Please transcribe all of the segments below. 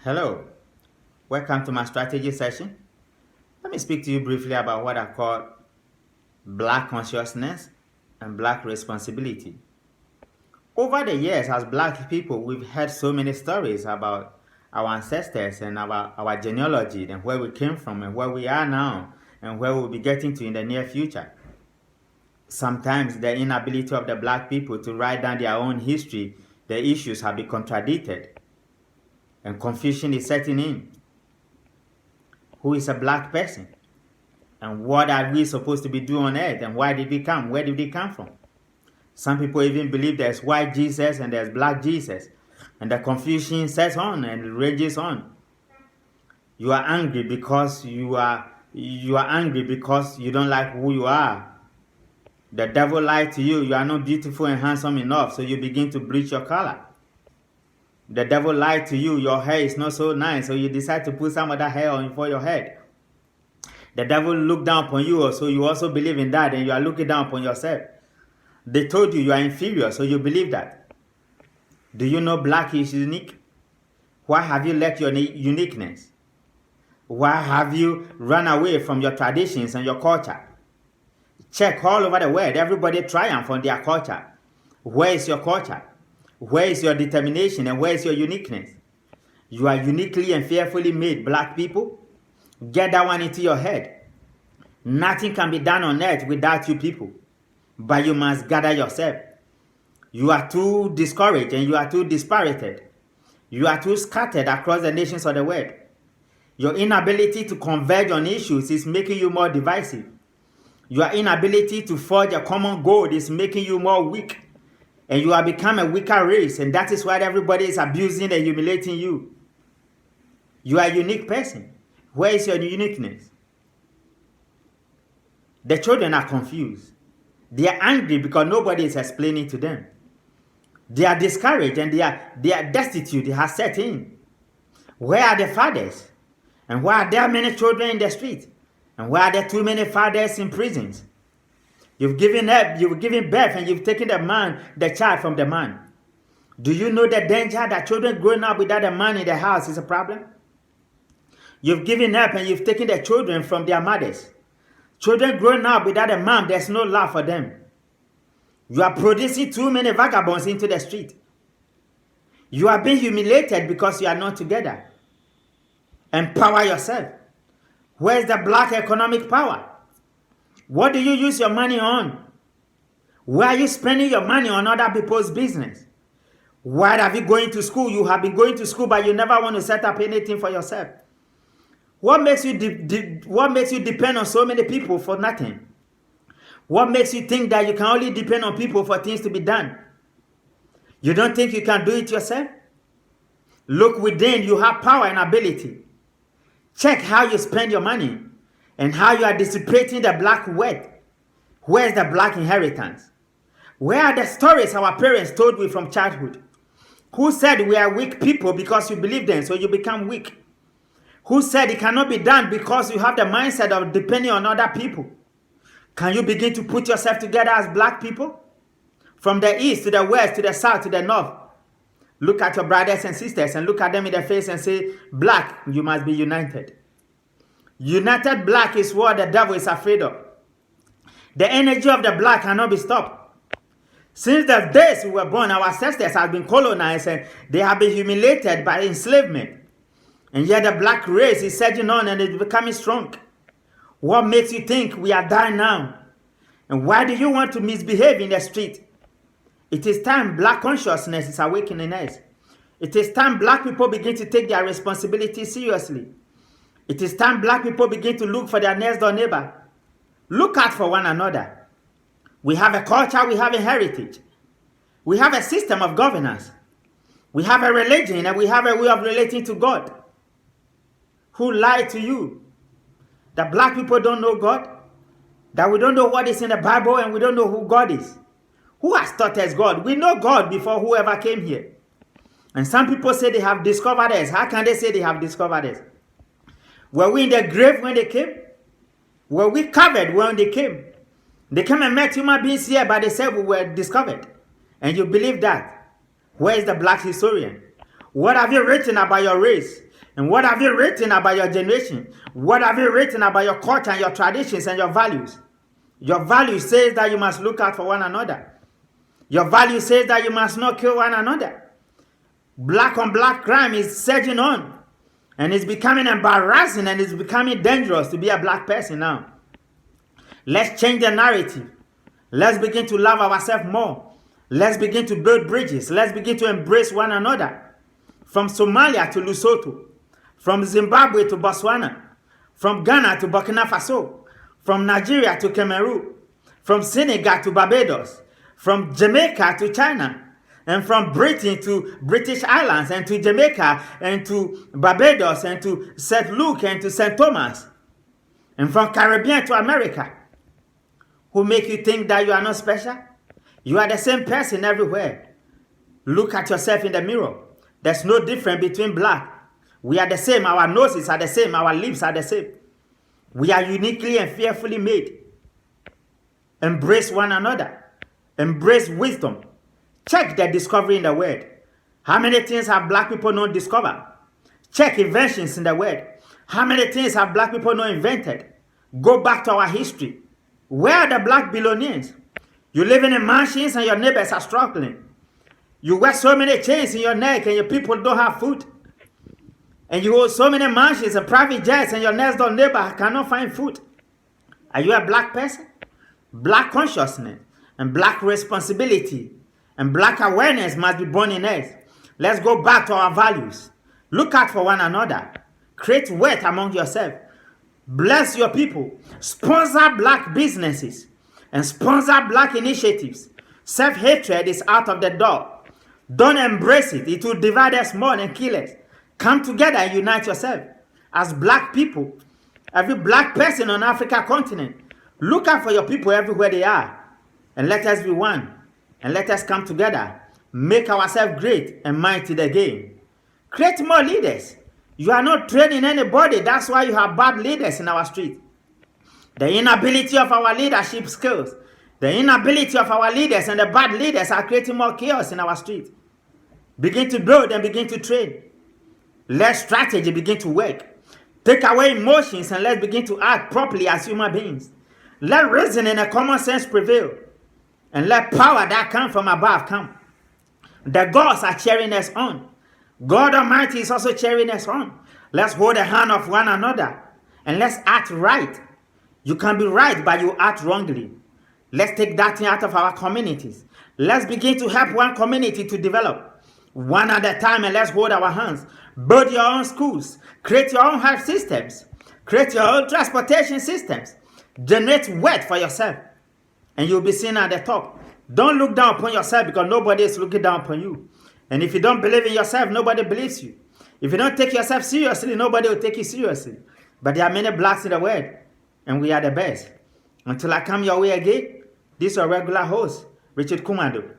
Hello, welcome to my strategy session. Let me speak to you briefly about what I call Black consciousness and Black responsibility. Over the years, as Black people, we've heard so many stories about our ancestors and about our genealogy and where we came from and where we are now and where we'll be getting to in the near future. Sometimes the inability of the Black people to write down their own history, the issues have been contradicted and confusion is setting in. Who is a Black person? And what are we supposed to be doing on earth? And why did we come? Where did we come from? Some people even believe there's white Jesus and there's black Jesus. And the confusion sets on and rages on. You are angry because you angry because you don't like who you are. The devil lied to you. You are not beautiful and handsome enough, so you begin to bleach your color. The devil lied to you. Your hair is not so nice, so you decide to put some other hair on for your head. The devil looked down upon you, so you also believe in that, and you are looking down upon yourself. They told you are inferior, so you believe that. Do you know black is unique? Why have you left your uniqueness? Why have you run away from your traditions and your culture? Check all over the world. Everybody triumph on their culture. Where is your culture? Where is your determination and where is your uniqueness? You are uniquely and fearfully made, black people. Get that one into your head. Nothing can be done on earth without you people. But you must gather yourself. You are too discouraged and you are too dispirited. You are too scattered across the nations of the world. Your inability to converge on issues is making you more divisive. Your inability to forge a common goal is making you more weak. And you have become a weaker race, and that is why everybody is abusing and humiliating you. You are a unique person. Where is your uniqueness? The children are confused. They are angry because nobody is explaining to them. They are discouraged and they are destitute. They have set in. Where are the fathers? And why are there many children in the street? And why are there too many fathers in prisons? You've given birth, and you've taken the child from the man. Do you know the danger that children growing up without a man in the house is a problem? You've given up and you've taken the children from their mothers. Children growing up without a mom, there's no love for them. You are producing too many vagabonds into the street. You are being humiliated because you are not together. Empower yourself. Where's the black economic power? What do you use your money on? Where are you spending your money on other people's business? Why have you going to school? You have been going to school, but you never want to set up anything for yourself. What makes you depend on so many people for nothing? What makes you think that you can only depend on people for things to be done? You don't think you can do it yourself? Look within, you have power and ability. Check how you spend your money and how you are dissipating the black wealth. Where's the black inheritance? Where are the stories our parents told you from childhood? Who said we are weak people because you believe them, so you become weak? Who said it cannot be done because you have the mindset of depending on other people? Can you begin to put yourself together as black people? From the east to the west to the south to the north. Look at your brothers and sisters and look at them in the face and say, black, you must be united. United black is what the devil is afraid of. The energy of the black cannot be stopped. Since the days we were born, our ancestors have been colonized and they have been humiliated by enslavement. And yet the black race is surging on and it's becoming strong. What makes you think we are dying now? And why do you want to misbehave in the street? It is time black consciousness is awakening us. It is time black people begin to take their responsibility seriously. It is time black people begin to look for their next door neighbor. Look out for one another. We have a culture, we have a heritage. We have a system of governance. We have a religion and we have a way of relating to God. Who lied to you? That black people don't know God? That we don't know what is in the Bible and we don't know who God is? Who has taught us God? We know God before whoever came here. And some people say they have discovered us. How can they say they have discovered us? Were we in the grave when they came? Were we covered when they came? They came and met human beings here, but they said we were discovered. And you believe that? Where is the black historian? What have you written about your race? And what have you written about your generation? What have you written about your culture and your traditions and your values? Your value says that you must look out for one another. Your value says that you must not kill one another. Black on black crime is surging on. And it's becoming embarrassing and it's becoming dangerous to be a black person now. Let's change the narrative. Let's begin to love ourselves more. Let's begin to build bridges. Let's begin to embrace one another. From Somalia to Lesotho. From Zimbabwe to Botswana. From Ghana to Burkina Faso. From Nigeria to Cameroon. From Senegal to Barbados. From Jamaica to China. And from Britain to British Islands, and to Jamaica, and to Barbados, and to St. Luke, and to St. Thomas. And from Caribbean to America. Who make you think that you are not special? You are the same person everywhere. Look at yourself in the mirror. There's no difference between black. We are the same. Our noses are the same. Our lips are the same. We are uniquely and fearfully made. Embrace one another. Embrace wisdom. Check the discovery in the word. How many things have black people not discovered? Check inventions in the word. How many things have black people not invented? Go back to our history. Where are the black billionaires? You live in mansions and your neighbors are struggling. You wear so many chains in your neck and your people don't have food. And you own so many mansions and private jets and your next door neighbor cannot find food. Are you a black person? Black consciousness and black responsibility and black awareness must be born in us. Let's go back to our values. Look out for one another. Create wealth among yourself. Bless your people. Sponsor black businesses and sponsor black initiatives. Self-hatred is out of the door. Don't embrace it. It will divide us more and kill us. Come together and unite yourself. As black people, every black person on Africa continent, look out for your people everywhere they are. And let us be one. And let us come together. Make ourselves great and mighty again. Create more leaders. You are not training anybody. That's why you have bad leaders in our street. The inability of our leadership skills, the inability of our leaders and the bad leaders are creating more chaos in our street. Begin to build and begin to train. Let strategy begin to work. Take away emotions and let's begin to act properly as human beings. Let reason and a common sense prevail. And let power that comes from above come. The gods are cheering us on. God Almighty is also cheering us on. Let's hold the hand of one another. And let's act right. You can be right, but you act wrongly. Let's take that thing out of our communities. Let's begin to help one community to develop. One at a time, and let's hold our hands. Build your own schools. Create your own health systems. Create your own transportation systems. Generate wealth for yourself. And you'll be seen at the top. Don't look down upon yourself because nobody is looking down upon you. And if you don't believe in yourself, nobody believes you. If you don't take yourself seriously, nobody will take you seriously. But there are many blacks in the world, and we are the best. Until I come your way again, this is your regular host, Richard Kumado,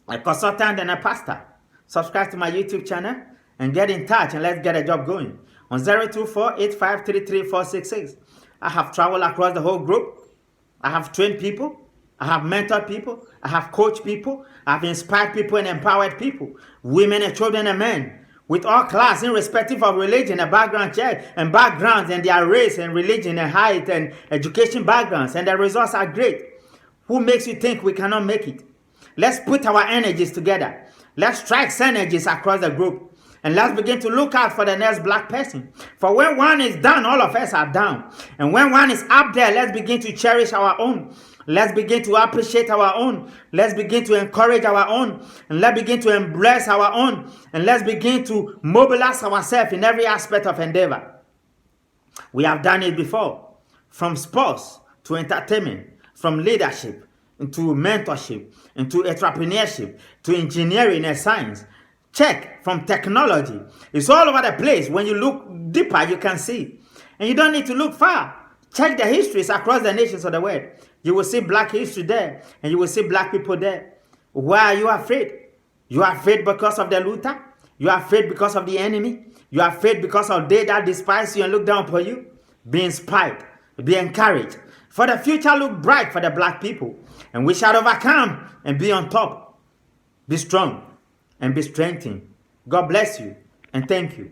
a consultant and a pastor. Subscribe to my YouTube channel and get in touch and let's get a job going. On 024-8533-466. I have traveled across the whole group. I have trained people. I have mentored people. I have coached people. I have inspired people and empowered people. Women and children and men. With all class, irrespective of religion and background check and backgrounds and their race and religion and height and education backgrounds. And the results are great. Who makes you think we cannot make it? Let's put our energies together. Let's strike synergies across the group. And let's begin to look out for the next black person. For when one is down, all of us are down. And when one is up there, let's begin to cherish our own. Let's begin to appreciate our own. Let's begin to encourage our own. And let's begin to embrace our own. And let's begin to mobilize ourselves in every aspect of endeavor. We have done it before. From sports to entertainment. From leadership into mentorship. Into entrepreneurship. To engineering and science. Check from technology. It's all over the place. When you look deeper, you can see. And you don't need to look far. Check the histories across the nations of the world. You will see black history there. And you will see black people there. Why are you afraid? You are afraid because of the looter? You are afraid because of the enemy? You are afraid because of they that despise you and look down upon you? Be inspired. Be encouraged. For the future look bright for the black people. And we shall overcome and be on top. Be strong and be strengthened. God bless you and thank you.